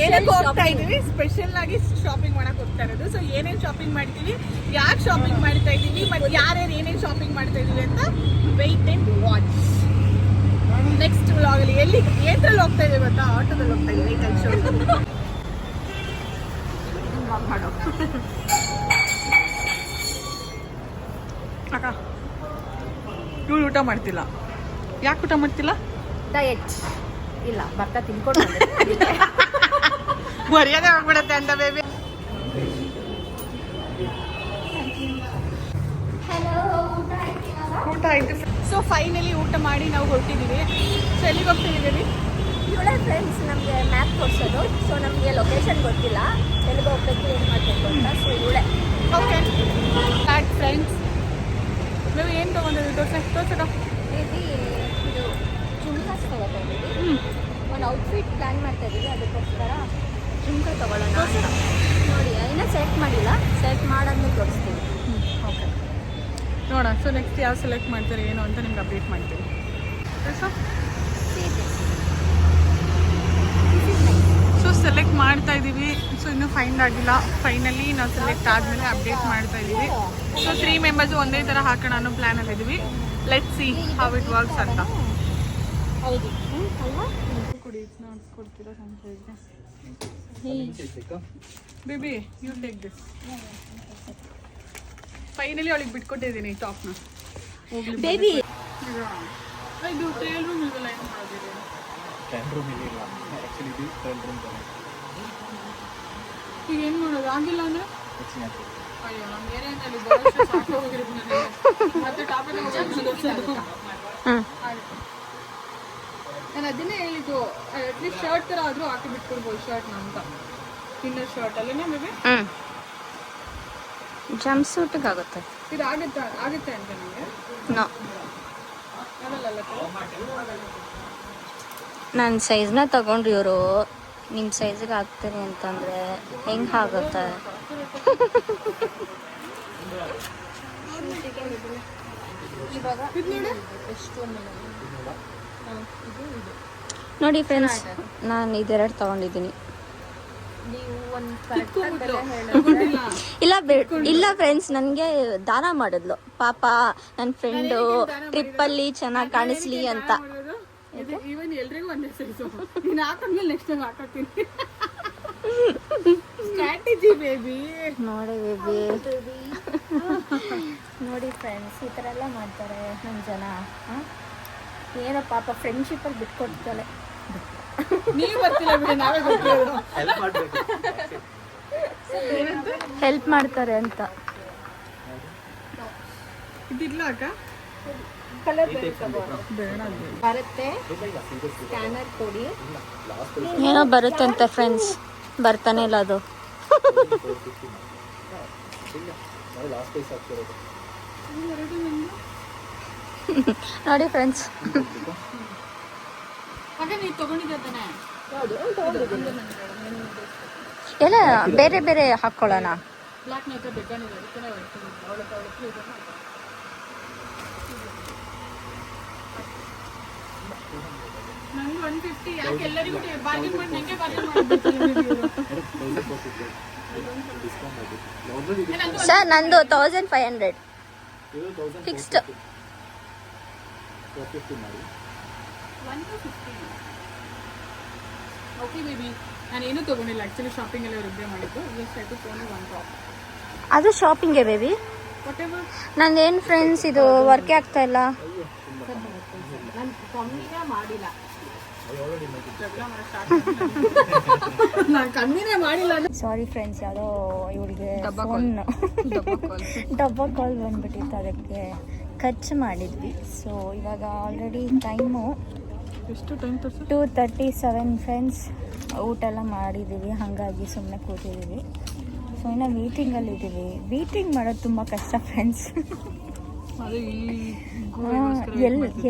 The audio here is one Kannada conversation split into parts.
ಏನಕ್ಕೆ ಹೋಗ್ತಾ ಇದೀವಿ, ಸ್ಪೆಷಲ್ ಆಗಿ ಶಾಪಿಂಗ್ ಮಾಡಕ್ ಹೋಗ್ತಾ ಇರೋದು. ಸೊ ಏನೇನ್ ಶಾಪಿಂಗ್ ಮಾಡ್ತೀವಿ, ಯಾಕೆ ಶಾಪಿಂಗ್ ಮಾಡ್ತಾ ಇದೀವಿ, ಮತ್ತೆ ಯಾರ್ಯಾರು ಏನೇನ್ ಶಾಪಿಂಗ್ ಮಾಡ್ತಾ ಇದೀವಿ ಅಂತ wait and watch. Next vlog ಅಲ್ಲಿ ಎಲ್ಲಿ ಏನ್ರಲ್ಲಿ ಹೋಗ್ತಾ ಇದೀವಿ ಗೊತ್ತಾ? ಆಟೋದಲ್ಲಿ ಹೋಗ್ತಾ ಇದೀವಿ, ವೆಹಿಕಲ್ ಶೋ ಮಾಡೋ. ಅಕ್ಕ ಇವಳು ಊಟ ಮಾಡ್ತಿಲ್ಲ. ಯಾಕೆ ಊಟ ಮಾಡ್ತಿಲ್ಲ? ಡಯಟ್ ಇಲ್ಲ, ಬರ್ತಾ ತಿನ್ಕೊಂಡು ಮರ್ಯಾದೆ ಆಗ್ಬಿಡತ್ತೆ ಅಂತ ಬೇಬಿ. ಊಟ ಆಯ್ತು. ಸೊ ಫೈನಲಿ ಊಟ ಮಾಡಿ ನಾವು ಹೊರಟಿದ್ದೀವಿ. ಸೊ ಎಲ್ಲಿಗೆ ಹೋಗ್ತಿದ್ದೀವಿ? ಇವಳೆ ಫ್ರೆಂಡ್ಸ್ ನಮಗೆ ಮ್ಯಾಪ್ ತೋರಿಸೋದು. ಸೊ ನಮಗೆ ಲೊಕೇಶನ್ ಗೊತ್ತಿಲ್ಲ, ಎಲ್ಲಿಗೆ ಹೋಗ್ಬೇಕು ಏನು ಮಾಡಬೇಕು ಅಂತ. ಸೊ ಇವಳೆ ಓಕೆ ಸ್ಟಾರ್ಟ್ ಫ್ರೆಂಡ್ಸ್. ನೀವು ಏನು ತೊಗೊಂಡಿದ್ದೀವಿ? ತೋರ್ಸೋಣ. ಮೇಬಿ ಇದು ಜುಮ್ಕಾಸ್ ತೊಗೊತೀವಿ. ಒಂದು ಔಟ್ಫಿಟ್ ಪ್ಲ್ಯಾನ್ ಮಾಡ್ತಾ ಇದ್ದೀವಿ, ಅದಕ್ಕೋಸ್ಕರ ಜುಮ್ಕಾ ತೊಗೊಳ್ಳೋಣ ಅಂತ. ನೋಡಿ ಇನ್ನೂ ಸೆಲೆಕ್ಟ್ ಮಾಡಿಲ್ಲ, ಸೆಲೆಕ್ಟ್ ಮಾಡಾದ್ಮೇಲೆ ತೋರಿಸ್ತೀವಿ. ಓಕೆ ನೋಡೋಣ. ಸೊ ನೆಕ್ಸ್ಟ್ ಯಾವ ಸೆಲೆಕ್ಟ್ ಮಾಡ್ತಾರೆ ಏನು ಅಂತ ನಿಮ್ಗೆ ಅಪ್ಡೇಟ್ ಮಾಡ್ತೀವಿ. ಸೊ ಸೆಲೆಕ್ಟ್ ಮಾಡ್ತಾ ಇದ್ದೀವಿ. ಸೊ ಇನ್ನೂ ಫೈಂಡ್ ಆಗಿಲ್ಲ. ಫೈನಲಿ ನಾವು ಸೆಲೆಕ್ಟ್ ಆದಮೇಲೆ ಅಪ್ಡೇಟ್ ಮಾಡ್ತಾ ಇದ್ದೀವಿ. ಸೊ 3 ಮೆಂಬರ್ಸ್ ಒಂದೇ ಥರ ಹಾಕೋಣ ಅನ್ನೋ ಪ್ಲ್ಯಾನಲ್ಲಿ ಇದ್ದೀವಿ. Let's see how it works ಅಂತ. ಹೌದು ಕೊಡಿ ಕೊಡ್ತೀರಾ baby, you take this. Finally ಅವಳಿಗೆ ಬಿಟ್ಕೊಟ್ಟಿದ್ದೀನಿ ಟಾಪ್ನ. ಹೋಗ್ಲಿ ಬೇಬಿ. ಇದು ಟ್ರಯಲ್ ರೂಮ್ ಇಲ್ವಲ್ಲ, ಏನು ಮಾಡೋದಿದೆ? ಟ್ರಯಲ್ ರೂಮ್ ಇಲ್ಲ ಆ್ಯಕ್ಚುಲಿ, ಇದು ಟ್ರಯಲ್ ರೂಮ್ ಬರೋದು. ಈಗ ಏನು ಮಾಡೋದು? ಆಗಿಲ್ಲ ಅಂದರೆ ಅಯ್ಯೋ, ನಮ್ಮ ಏರಿಯಾದಲ್ಲಿ ಸಾಕೋಗಿರೋದು ನನಗೆ. ಮತ್ತೆ ಟಾಪಲ್ಲಿ ನಾನು ಅದನ್ನೇ ಹೇಳಿದ್ದು, ಅಟ್ಲೀಸ್ಟ್ ಶರ್ಟ್ ಥರ ಆದರೂ ಹಾಕಿ ಬಿಟ್ಕೊಳ್ಬೋದು ಶರ್ಟ್ನ ಅಂತ. ಇನ್ನರ್ ಶರ್ಟ್ ಅಲ್ಲೇ ಬೇಬಿ? ಜಂಪ್ ಸೂಟಿಗೆ ಆಗುತ್ತೆ. ಇದು ಆಗುತ್ತೆ ಅಂತ ನನಗೆ. ನನ್ನ ಸೈಜ್ನ ತಗೊಂಡ್ರು ಇವರು, ನಿಮ್ಮ ಸೈಜ್ಗೆ ಹಾಕ್ತೀನಿ ಅಂತಂದರೆ ಹೆಂಗೆ ಆಗುತ್ತೆ? ನೋಡಿ ಫ್ರೆಂಡ್ಸ್, ನಾನು ಇದೆರಡು ತಗೊಂಡಿದ್ದೀನಿ. ಇಲ್ಲ ಫ್ರೆಂಡ್ಸ್, ನನಗೆ ದಾನ ಮಾಡಿದ್ಲು ಪಾಪ ನನ್ನ ಫ್ರೆಂಡು, ಟ್ರಿಪ್ಪಲ್ಲಿ ಚೆನ್ನಾಗಿ ಕಾಣಿಸ್ಲಿ ಅಂತ. ಈವನ್ ಎಲ್ರಿಗೂ ಒಂದೇ ಸೈಜು. ನೀನು ಹಾಕೊಂಡ್ಮೇಲೆ ನೆಕ್ಸ್ಟ್ ಟೈಮ್ ಹಾಕೋತೀನಿ. Strategy baby. ನೋಡಿ ಬೇಬಿ, ನೋಡಿ ಫ್ರೆಂಡ್ಸ್, ಈ ಥರ ಎಲ್ಲ ಮಾಡ್ತಾರೆ ನಮ್ಮ ಜನ. ಏನೋ ಪಾಪ ಫ್ರೆಂಡ್ಶಿಪ್ಪಲ್ಲಿ ಬಿಟ್ಕೊಡ್ತಾಳೆ. ನೀವು ಬರ್ತಿಲ್ಲ ಬಿಡಿ, ನಾವೇ ಗೊತ್ತಿರೋದು. ಹೆಲ್ಪ್ ಮಾಡ್ತಾರೆ ಅಂತ. ಇದಿಲ್ಲ ಅಕ್ಕ, ಕಲರ್ ಬರುತ್ತೆ. ಸ್ಕ್ಯಾನರ್ ಕೊಡಿ. ಏನೋ ಬರುತ್ತಂತೆ ಫ್ರೆಂಡ್ಸ್, ಬರ್ತಾನೆ ಇಲ್ಲ ಅದು. ನೋಡಿ ಫ್ರೆಂಡ್ಸ್, ಎಲ್ಲ ಬೇರೆ ಬೇರೆ ಹಾಕ್ಕೊಳ್ಳೋಣ. ಸರ್ ನಂದು 1500 ಫಿಕ್ಸ್ಡ್. ಓಕೆ ಬೇಬಿ, ನಾನೇನು ತಗೊಂಡಿಲ್ಲ ಆಕ್ಚುಲಿ, ಶಾಪಿಂಗ್ ಎಲ್ಲ ವೃದ್ಧಿ ಮಾಡಿದ್ದು. ಅದು ಶಾಪಿಂಗೇ ಬೇಬಿ. ನಂದೇನು ಫ್ರೆಂಡ್ಸ್, ಇದು ವರ್ಕೇ ಆಗ್ತಾ ಇಲ್ಲ. ಸಾರಿ ಫ್ರೆಂಡ್ಸ್, ಯಾವುದೋ ಇವಳಿಗೆ ಫೋನ್ ಡಬ್ಬ ಕಾಲ್ ಬಂದ್ಬಿಟ್ಟಿತ್ತು, ಅದಕ್ಕೆ ಖರ್ಚು ಮಾಡಿದ್ವಿ. ಸೊ ಇವಾಗ ಆಲ್ರೆಡಿ ಟೈಮು 2:37 ಫ್ರೆಂಡ್ಸ್. ಊಟ ಎಲ್ಲ ಮಾಡಿದ್ದೀವಿ, ಹಾಗಾಗಿ ಸುಮ್ಮನೆ ಕೂತಿದ್ದೀವಿ. ಸೊ ಇನ್ನು ಮೀಟಿಂಗಲ್ಲಿದ್ದೀವಿ. ಮೀಟಿಂಗ್ ಮಾಡೋದು ತುಂಬ ಕಷ್ಟ ಫ್ರೆಂಡ್ಸ್.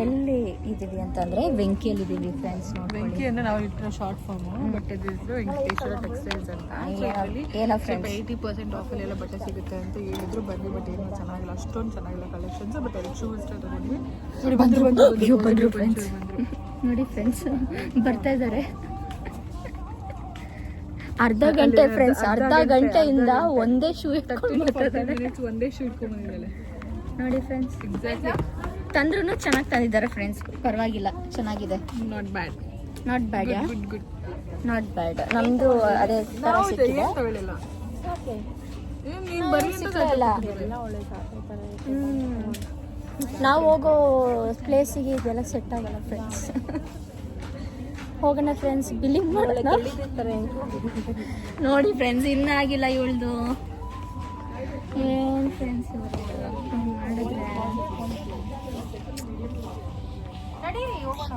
ಎಲ್ಲಿ ಇದ್ದೀವಿ ಅಂತಂದರೆ ವೆಂಕಿಯಲ್ಲಿದ್ದೀವಿ ಫ್ರೆಂಡ್ಸ್. ವೆಂಕಿ ಅಂದರೆ ನಾವು ಇಟ್ಟಿರೋ ಶಾರ್ಟ್ ಫಾರ್ಮು, ಬಟ್ ಇದು ವೆಂಕಟೇಶ್ವರ ಟೆಕ್ಸ್ಟೈಲ್ಸ್ ಅಂತ. ಏನೋ ಫ್ರೆಂಡ್ಸ್ 80% ಆಫಲ್ಲಿ ಎಲ್ಲ ಬಟ್ಟೆ ಸಿಗುತ್ತೆ ಅಂತ ಹೇಳಿದ್ರು. ಬನ್ನಿ, ಬಟ್ ಏನೋ ಚೆನ್ನಾಗಿಲ್ಲ, ಅಷ್ಟೊಂದು ಚೆನ್ನಾಗಿಲ್ಲ ಕಲೆಕ್ಷನ್ಸ್. ಬಟ್ ಅದಕ್ಕೆ ಶೂ ಅಷ್ಟೇ ತಗೊಂಡ್ವಿ. ಬಂದರು ಫ್ರೆಂಡ್ಸ್. ನೋಡಿ ಫ್ರೆಂಡ್ಸ್ ಬರ್ತಾ ಇದ್ದಾರೆ. ಅರ್ಧ ಗಂಟೆ ಫ್ರೆಂಡ್ಸ್, ಅರ್ಧ ಗಂಟೆಯಿಂದ ಒಂದೇ ಶೂ ಇಟ್ಕೊಂಡು ಒಂದೇ ಶೂ ಇಟ್ಕೊಂಡು ಬಂದಿದ್ದಾಳೆ ನೋಡಿ ಫ್ರೆಂಡ್ಸ್. ಎಕ್ಸಾಕ್ಟ್ಲಿ. ತಂದ್ರೂ ಚೆನ್ನಾಗಿ ತಂದಿದ್ದಾರೆ ಫ್ರೆಂಡ್ಸ್, ಪರವಾಗಿಲ್ಲ, ಚೆನ್ನಾಗಿದೆ. Not bad. Not bad, good good. Not bad. ನಮ್ದು ಅದೇ ಥರ ಸಿಕ್ಕಿದೆ. ಏನು ತಗೊಳ್ಳಿಲ್ಲ. Okay. ನೀನು ಬರೀ ಸಿಕ್ಕಲ್ಲ. ನಾವು ಹೋಗೋ ಪ್ಲೇಸಿಗೆ ಇದೆಲ್ಲ ಸೆಟ್ ಆಗಲ್ಲ ಫ್ರೆಂಡ್ಸ್. ಹೋಗೋಣ ಫ್ರೆಂಡ್ಸ್, ಬಿಲ್ಲಿಂಗ್ ಮಾಡೋಣ. ನೋಡಿ ಫ್ರೆಂಡ್ಸ್, ಇನ್ನೂ ಆಗಿಲ್ಲ ಇವಳ್ದು. ಏನು ಫ್ರೆಂಡ್ಸ್ ಮಾಡಿದ್ರೆ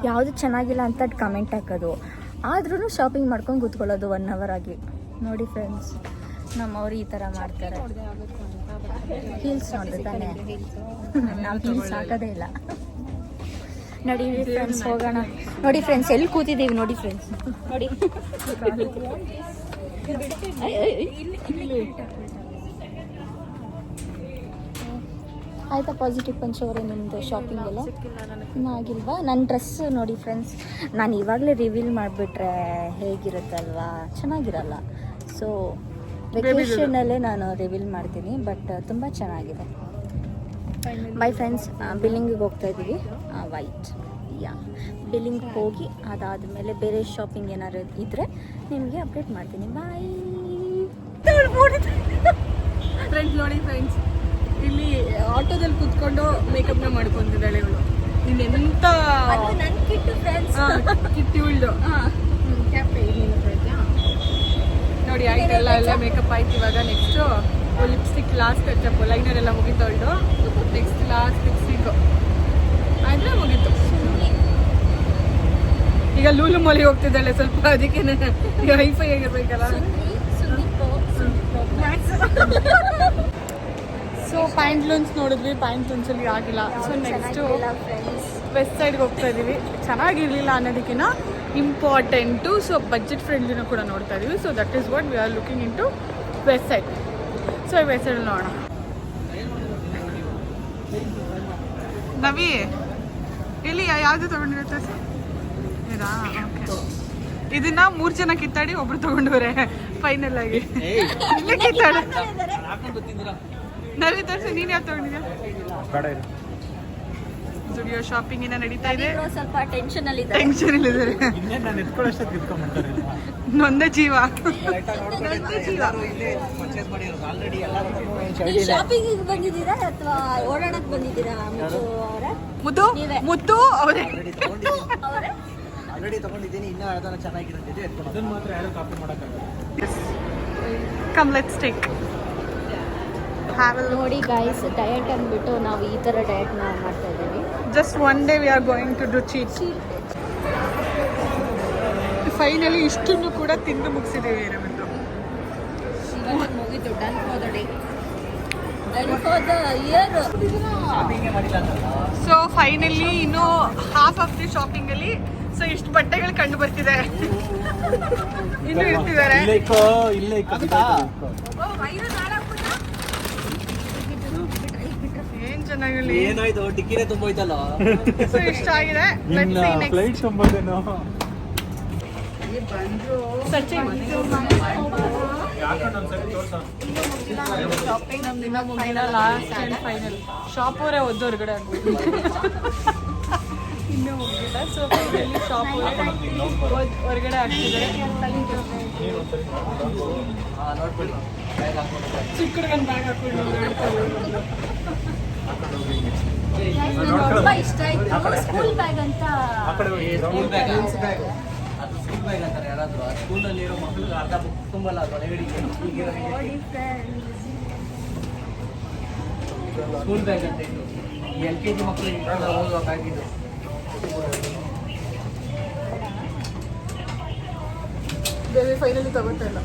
ಯಾವುದು ಚೆನ್ನಾಗಿಲ್ಲ ಅಂತ ಕಮೆಂಟ್ ಹಾಕೋದು, ಆದ್ರೂ ಶಾಪಿಂಗ್ ಮಾಡ್ಕೊಂಡು ಕೂತ್ಕೊಳ್ಳೋದು 1 hour ಆಗಿ. ನೋಡಿ ಫ್ರೆಂಡ್ಸ್, ನಮ್ಮವ್ರು ಈ ಥರ ಮಾಡ್ತಾರೆ. ಹೀಲ್ಸ್ ನೋಡಿದೆ ತಾನೇ, ನಾವು ಹೀಲ್ಸ್ ಹಾಕೋದೇ ಇಲ್ಲ. ನೋಡಿ ಫ್ರೆಂಡ್ಸ್, ಹೋಗೋಣ. ನೋಡಿ ಫ್ರೆಂಡ್ಸ್, ಎಲ್ಲಿ ಕೂತಿದ್ದೀವಿ ನೋಡಿ ಫ್ರೆಂಡ್ಸ್, ನೋಡಿ. ಆಯ್ತಾ ಪಾಸಿಟಿವ್ ಪಂಚ್ ಅವರೇ, ನಿಮ್ಮದು ಶಾಪಿಂಗ್ ಎಲ್ಲ ಇನ್ನೂ ಆಗಿಲ್ವಾ? ನನ್ನ ಡ್ರೆಸ್ ನೋಡಿ ಫ್ರೆಂಡ್ಸ್, ನಾನು ಇವಾಗಲೇ ರಿವೀಲ್ ಮಾಡಿಬಿಟ್ರೆ ಹೇಗಿರುತ್ತಲ್ವಾ, ಚೆನ್ನಾಗಿರಲ್ಲ. ಸೊ ವೆಕೇಷನಲ್ಲೇ ನಾನು ರಿವೀಲ್ ಮಾಡ್ತೀನಿ, ಬಟ್ ತುಂಬ ಚೆನ್ನಾಗಿದೆ. ಬೈ ಫ್ರೆಂಡ್ಸ್, ಬಿಲ್ಲಿಂಗಿಗೆ ಹೋಗ್ತಾ ಇದ್ದೀವಿ. ವೈಟ್ ಯಾ ಬಿಲ್ಲಿಂಗ್ ಹೋಗಿ ಅದಾದಮೇಲೆ ಬೇರೆ ಶಾಪಿಂಗ್ ಏನಾದ್ರು ಇದ್ದರೆ ನಿಮಗೆ ಅಪ್ಡೇಟ್ ಮಾಡ್ತೀನಿ. Bye friends. ನೋಡಿ ಫ್ರೆಂಡ್ಸ್, ಇಲ್ಲಿ ಆಟೋದಲ್ಲಿ ಕುತ್ಕೊಂಡು ಮೇಕಪ್ನ ಮಾಡ್ಕೊಂತಿದ್ದಾಳೆ ಇವಳು. ಇನ್ನೆಂತ ನನ್ನ ಕಿಟ್ಟು ಫ್ರೆಂಡ್ಸ್, ಕಿಟ್ಟಿ ಉಳ್ದು ನೋಡಿ. ಆಯ್ತು, ಎಲ್ಲ ಮೇಕಪ್ ಆಯ್ತು. ಇವಾಗ next lipstick, last touch-up, liner ಎಲ್ಲ ಮುಗಿತೊಳ್ದು. ನೆಕ್ಸ್ಟ್ ಲಾಸ್ಟ್ ಲಿಪ್ಸ್ಟಿಕ್ ಆದರೆ ಮುಗೀತು. ಈಗ ಲೂಲು ಮೊಲಿ ಹೋಗ್ತಿದ್ದಾಳೆ ಸ್ವಲ್ಪ, ಅದಕ್ಕೆ ಹೈಫೈ ಆಗಿರ್ಬೇಕಲ್ಲ. ಸೊ ಪ್ಯಾಂಟ್ಲೂನ್ಸ್ ನೋಡಿದ್ವಿ, ಪ್ಯಾಂಟ್ಲೂನ್ಸಲ್ಲಿ ಆಗಿಲ್ಲ. ಸೊ ನೆಕ್ಸ್ಟು ವೆಸ್ಟ್ ಸೈಡ್ಗೆ ಹೋಗ್ತಾ ಇದ್ದೀವಿ. ಚೆನ್ನಾಗಿರಲಿಲ್ಲ ಅನ್ನೋದಕ್ಕಿಂತ ಇಂಪಾರ್ಟೆಂಟು, ಸೊ ಬಜೆಟ್ ಫ್ರೆಂಡ್ಲಿನೂ ಕೂಡ ನೋಡ್ತಾ ಇದ್ದೀವಿ. So that is what we are looking into Westside. So Westside ನೋಡೋಣ. ನವಿ ಇಲ್ಲಿ ಯಾವುದು ತೊಗೊಂಡಿರುತ್ತೆ ಸರ್? ಇದಾ? ಓಕೆ. ಇದನ್ನ 3 ಜನ ಕಿತ್ತಾಡಿ ಒಬ್ರು ತೊಗೊಂಡವ್ರೆ ಫೈನಲ್ ಆಗಿ. ಇಲ್ಲೇ ಕಿತ್ತಾಡ. ನವಿ ತೋರಿಸಿ, ನೀನು ಯಾವ್ದು ತೊಗೊಂಡಿದ್ಯಾ? ಸ್ಟುಡಿಯೋ ಶಾಪಿಂಗ್ ಇನ್ನ ನಡೀತಾ ಇದೆ. ಸ್ವಲ್ಪ ಟೆನ್ಷನ್ ಅಲ್ಲಿ ಇದ್ದಾರೆ. ನೊಂದ ಜೀವ. ಶಾಪಿಂಗ್ ಬಂದಿದ್ದೀರಾ ಅಥವಾ ಓಡಾಡಕ್ ಬಂದಿದ್ದೀರಾ? ಮುದ್ದು ಮುತ್ತು ಅವರೇ ಆಲ್ರೆಡಿ ತಗೊಂಡಿದ್ದೀನಿ, ಇನ್ನೂ ಯಾವ್ದಾರ ಚೆನ್ನಾಗಿರುತ್ತೆ ಅದನ್ನ ಮಾತ್ರ ಯಾರು ಕಾಪಿ ಮಾಡೋಕ್ಕಾಗಲ್ಲ. Come let's take. ನೋಡಿ ಗಾಯ್ಸ್, ಡಯಟ್ ಅಂದ್ಬಿಟ್ಟು ನಾವು ಈ ಥರ ಡಯಟ್ನ ಮಾಡ್ತಾ ಇದ್ದೀವಿ. Just one day we are going to do cheat. Finally ಇಷ್ಟನ್ನು ಕೂಡ ತಿಂದು ಮುಗಿಸಿದ್ದೀವಿ ನಮ್ಮದು. ಮುಗಿತು, done for the day, done for the year. So finally ಇನ್ನು ಹಾಫ್ ಆಫ್ ದಿ ಶಾಪಿಂಗ್ ಅಲ್ಲಿ ಸೊ ಇಷ್ಟು ಬಟ್ಟೆಗಳು ಕಂಡು ಬರ್ತಿದೆ. ಇನ್ನು ಇರ್ತಿದ್ದಾರೆ. ಏನ್ ಚೆನ್ನಾಗಿರಲಿ. ಏನಾಯ್ತು, ಟಿಕ್ಕಿನೇ ತುಂಬೋಯ್ತಲ್ಲ. ಸೊ ಇಷ್ಟ ಆಗಿದೆ. ಸಚಿನ್ ಶಾಪಿಂಗ್ ನಮ್ದಿನ final, last and final. Shop ಅವರೇ ಒದ್ದು ಹೊರಗಡೆ ಆಗ್ಬೋದು. ಇನ್ನೂ ಹೋಗಿಲ್ಲ. ಸೊ ಫೈನಲಿ ಶಾಪ್ ಹೊರಗಡೆ ಆಗ್ತಿದ್ದಾರೆ. ಚಿಕ್ಕ ಹುಡುಗನ ಬ್ಯಾಗ್ ಹಾಕೊಂಡು ತುಂಬ ಇಷ್ಟ ಆಯ್ತು. ಸ್ಕೂಲ್ ಬ್ಯಾಗ್ ಅಂತ ಸ್ಕೂಲ್ ಬ್ಯಾಗ್ ಅಂತಾರೆ ಯಾರಾದ್ರೂ. ಆ ಸ್ಕೂಲಲ್ಲಿ ಇರೋ ಮಕ್ಕಳಿಗೆ ಅರ್ಧ ಬುಕ್ ತುಂಬಲ್ಲ, ಅದು ಒಳಗಡೆ ಸ್ಕೂಲ್ ಬ್ಯಾಗ್ ಅಂತ ಇದು. LKG ಮಕ್ಕಳಿಗೆ ಓದುವ ಬ್ಯಾಗ್ ಇದು. ಬೇರೆ ಫೈನಲಿ ತಗೋತಾ ಇಲ್ಲ.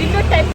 ಇನ್ನು ಟೈಮ್